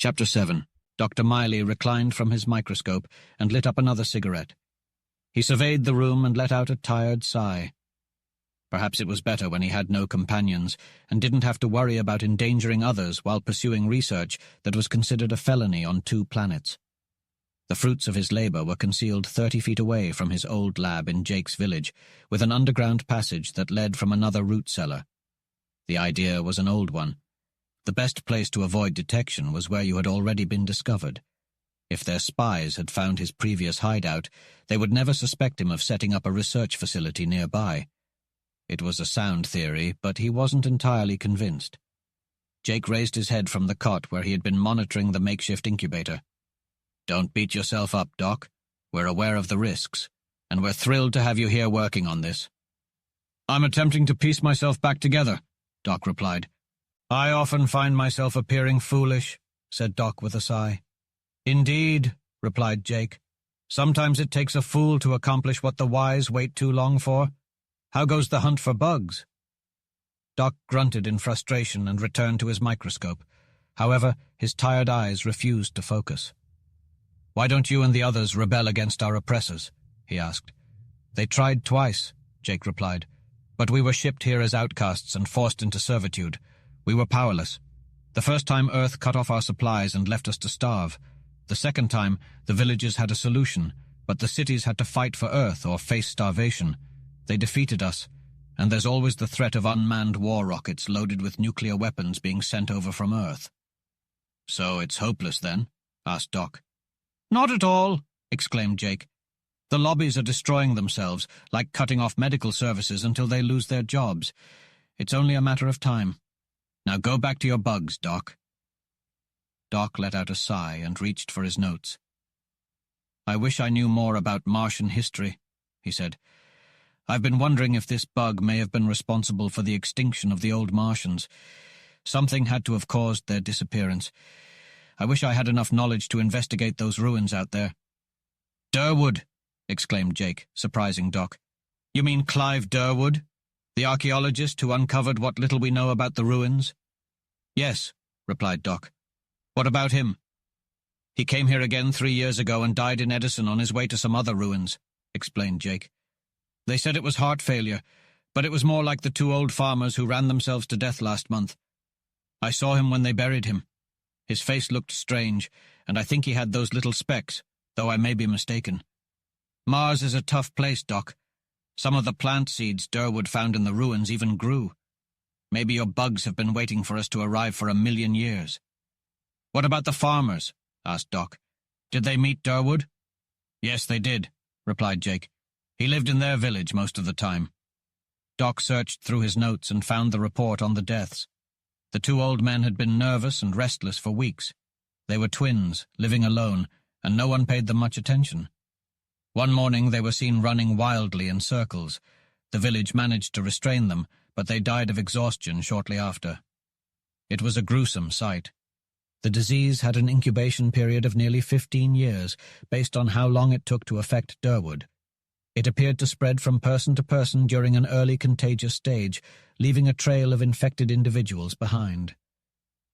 Chapter 7. Dr. Miley reclined from his microscope and lit up another cigarette. He surveyed the room and let out a tired sigh. Perhaps it was better when he had no companions and didn't have to worry about endangering others while pursuing research that was considered a felony on 2 planets. The fruits of his labor were concealed 30 feet away from his old lab in Jake's village, with an underground passage that led from another root cellar. The idea was an old one. The best place to avoid detection was where you had already been discovered. If their spies had found his previous hideout, they would never suspect him of setting up a research facility nearby. It was a sound theory, but he wasn't entirely convinced. Jake raised his head from the cot where he had been monitoring the makeshift incubator. "Don't beat yourself up, Doc. We're aware of the risks, and we're thrilled to have you here working on this." "I'm attempting to piece myself back together," Doc replied. "I often find myself appearing foolish," said Doc with a sigh. "Indeed," replied Jake. "Sometimes it takes a fool to accomplish what the wise wait too long for. How goes the hunt for bugs?" Doc grunted in frustration and returned to his microscope. However, his tired eyes refused to focus. "Why don't you and the others rebel against our oppressors?" he asked. "They tried twice," Jake replied, "but we were shipped here as outcasts and forced into servitude. We were powerless. The first time Earth cut off our supplies and left us to starve. The second time, the villages had a solution, but the cities had to fight for Earth or face starvation. They defeated us, and there's always the threat of unmanned war rockets loaded with nuclear weapons being sent over from Earth." "So it's hopeless, then?" asked Doc. "Not at all," exclaimed Jake. "The lobbies are destroying themselves, like cutting off medical services until they lose their jobs. It's only a matter of time. Now go back to your bugs, Doc." Doc let out a sigh and reached for his notes. "I wish I knew more about Martian history," he said. "I've been wondering if this bug may have been responsible for the extinction of the old Martians. Something had to have caused their disappearance. I wish I had enough knowledge to investigate those ruins out there." "Durwood!" exclaimed Jake, surprising Doc. "You mean Clive Durwood? The archaeologist who uncovered what little we know about the ruins?" "Yes," replied Doc. "What about him?" "He came here again 3 years ago and died in Edison on his way to some other ruins," explained Jake. "They said it was heart failure, but it was more like the 2 old farmers who ran themselves to death last month. I saw him when they buried him. His face looked strange, and I think he had those little specks, though I may be mistaken. Mars is a tough place, Doc. Some of the plant seeds Durwood found in the ruins even grew. Maybe your bugs have been waiting for us to arrive for 1,000,000 years." "What about the farmers?" asked Doc. "Did they meet Durwood?" "Yes, they did," replied Jake. "He lived in their village most of the time." Doc searched through his notes and found the report on the deaths. The 2 old men had been nervous and restless for weeks. They were twins, living alone, and no one paid them much attention. One morning they were seen running wildly in circles. The village managed to restrain them, but they died of exhaustion shortly after. It was a gruesome sight. The disease had an incubation period of nearly 15 years, based on how long it took to affect Durwood. It appeared to spread from person to person during an early contagious stage, leaving a trail of infected individuals behind.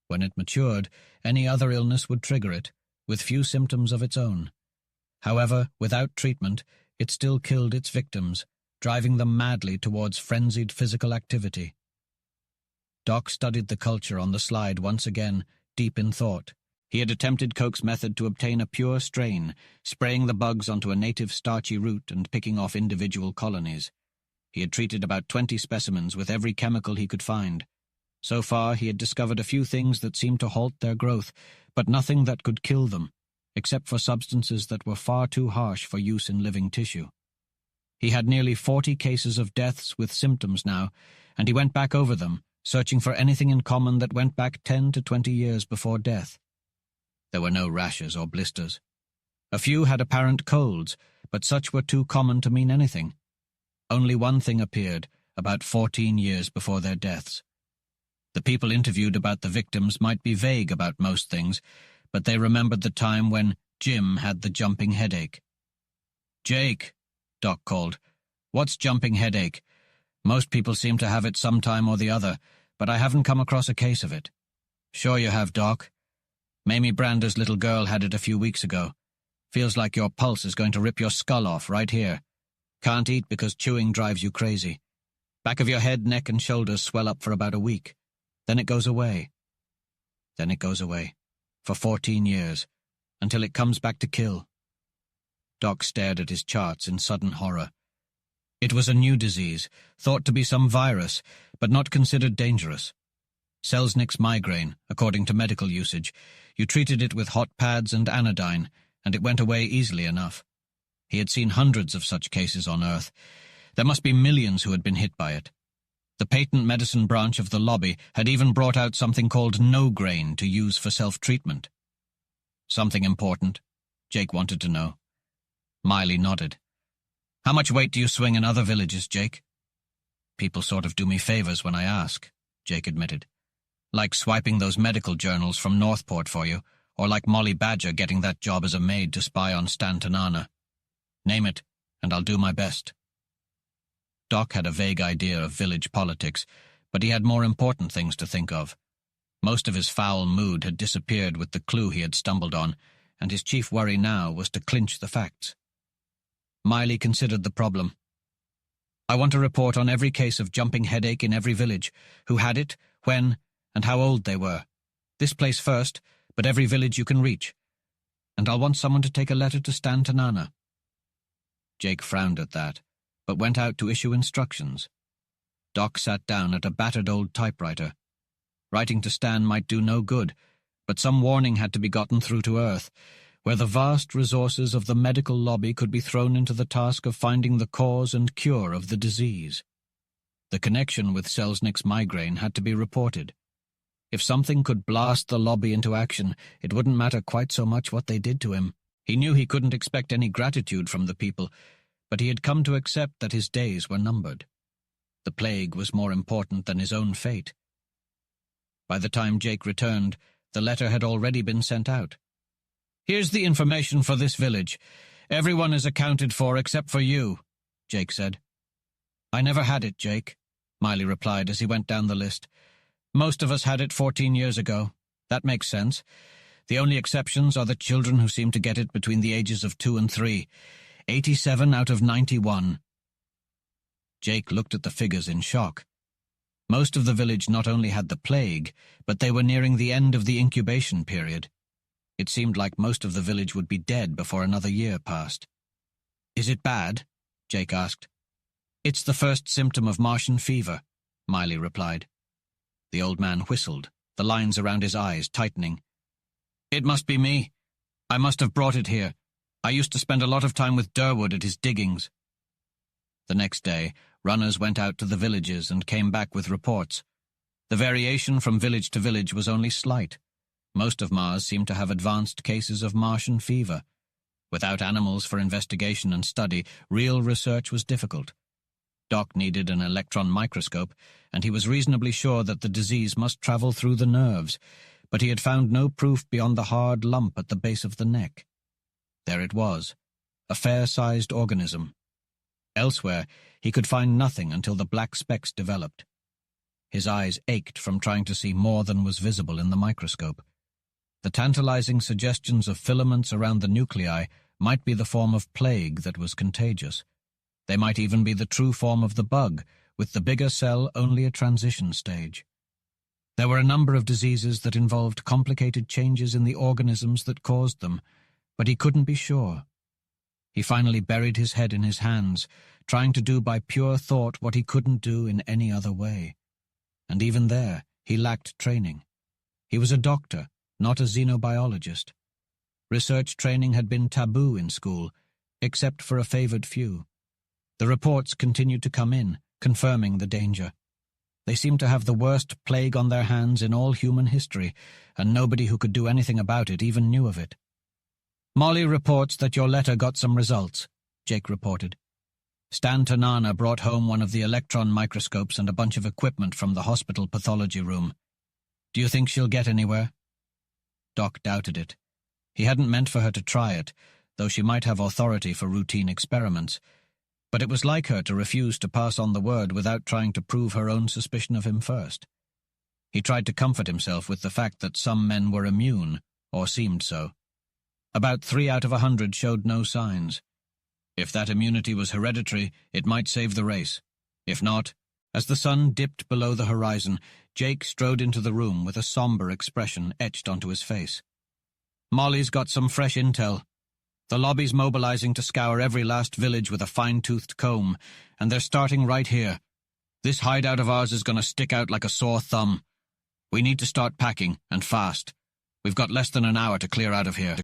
When it matured, any other illness would trigger it, with few symptoms of its own. However, without treatment, it still killed its victims, driving them madly towards frenzied physical activity. Doc studied the culture on the slide once again, deep in thought. He had attempted Koch's method to obtain a pure strain, spraying the bugs onto a native starchy root and picking off individual colonies. He had treated about 20 specimens with every chemical he could find. So far, he had discovered a few things that seemed to halt their growth, but nothing that could kill them, except for substances that were far too harsh for use in living tissue. He had nearly 40 cases of deaths with symptoms now, and he went back over them, searching for anything in common that went back 10 to 20 years before death. There were no rashes or blisters. A few had apparent colds, but such were too common to mean anything. Only one thing appeared, about 14 years before their deaths. The people interviewed about the victims might be vague about most things, but they remembered the time when Jim had the jumping headache. "Jake," Doc called, "what's jumping headache? Most people seem to have it some time or the other, but I haven't come across a case of it." "Sure you have, Doc. Mamie Brander's little girl had it a few weeks ago. Feels like your pulse is going to rip your skull off right here. Can't eat because chewing drives you crazy. Back of your head, neck, and shoulders swell up for about a week. Then it goes away. Then it goes away. For 14 years. Until it comes back to kill. Doc stared at his charts in sudden horror. It was a new disease, thought to be some virus, but not considered dangerous. Selznick's migraine, according to medical usage. You treated it with hot pads and anodyne, and it went away easily enough. He had seen hundreds of such cases on Earth. There must be millions who had been hit by it. The patent medicine branch of the lobby had even brought out something called no-grain to use for self-treatment. Something important? Jake wanted to know. Miley nodded. How much weight do you swing in other villages, Jake? People sort of do me favors when I ask, Jake admitted. Like swiping those medical journals from Northport for you, or like Molly Badger getting that job as a maid to spy on Stan Tanana. Name it, and I'll do my best. Doc had a vague idea of village politics, but he had more important things to think of. Most of his foul mood had disappeared with the clue he had stumbled on, and his chief worry now was to clinch the facts. Miley considered the problem. I want a report on every case of jumping headache in every village, who had it, when, and how old they were. This place first, but every village you can reach. And I'll want someone to take a letter to Stan Tanana. Jake frowned at that, but went out to issue instructions. Doc sat down at a battered old typewriter. Writing to Stan might do no good, but some warning had to be gotten through to Earth, where the vast resources of the medical lobby could be thrown into the task of finding the cause and cure of the disease. The connection with Selznick's migraine had to be reported. If something could blast the lobby into action, it wouldn't matter quite so much what they did to him. He knew he couldn't expect any gratitude from the people, but he had come to accept that his days were numbered. The plague was more important than his own fate. By the time Jake returned, the letter had already been sent out. Here's the information for this village. Everyone is accounted for except for you, Jake said. I never had it, Jake, Miley replied as he went down the list. Most of us had it 14 years ago. That makes sense. The only exceptions are the children who seem to get it between the ages of 2 and 3. 87 out of 91. Jake looked at the figures in shock. Most of the village not only had the plague, but they were nearing the end of the incubation period. It seemed like most of the village would be dead before another year passed. Is it bad? Jake asked. It's the first symptom of Martian fever, Miley replied. The old man whistled, the lines around his eyes tightening. It must be me. I must have brought it here. I used to spend a lot of time with Durwood at his diggings. The next day, runners went out to the villages and came back with reports. The variation from village to village was only slight. Most of Mars seemed to have advanced cases of Martian fever. Without animals for investigation and study, real research was difficult. Doc needed an electron microscope, and he was reasonably sure that the disease must travel through the nerves, but he had found no proof beyond the hard lump at the base of the neck. There it was, a fair-sized organism. Elsewhere, he could find nothing until the black specks developed. His eyes ached from trying to see more than was visible in the microscope. The tantalizing suggestions of filaments around the nuclei might be the form of plague that was contagious. They might even be the true form of the bug, with the bigger cell only a transition stage. There were a number of diseases that involved complicated changes in the organisms that caused them, but he couldn't be sure. He finally buried his head in his hands, trying to do by pure thought what he couldn't do in any other way. And even there, he lacked training. He was a doctor, not a xenobiologist. Research training had been taboo in school, except for a favored few. The reports continued to come in, confirming the danger. They seemed to have the worst plague on their hands in all human history, and nobody who could do anything about it even knew of it. Molly reports that your letter got some results, Jake reported. Stan Tanana brought home one of the electron microscopes and a bunch of equipment from the hospital pathology room. Do you think she'll get anywhere? Doc doubted it. He hadn't meant for her to try it, though she might have authority for routine experiments. But it was like her to refuse to pass on the word without trying to prove her own suspicion of him first. He tried to comfort himself with the fact that some men were immune, or seemed so. About 3 out of 100 showed no signs. If that immunity was hereditary, it might save the race. If not, as the sun dipped below the horizon, Jake strode into the room with a somber expression etched onto his face. "Molly's got some fresh intel. The lobby's mobilizing to scour every last village with a fine-toothed comb, and they're starting right here. This hideout of ours is going to stick out like a sore thumb. We need to start packing, and fast. We've got less than an hour to clear out of here."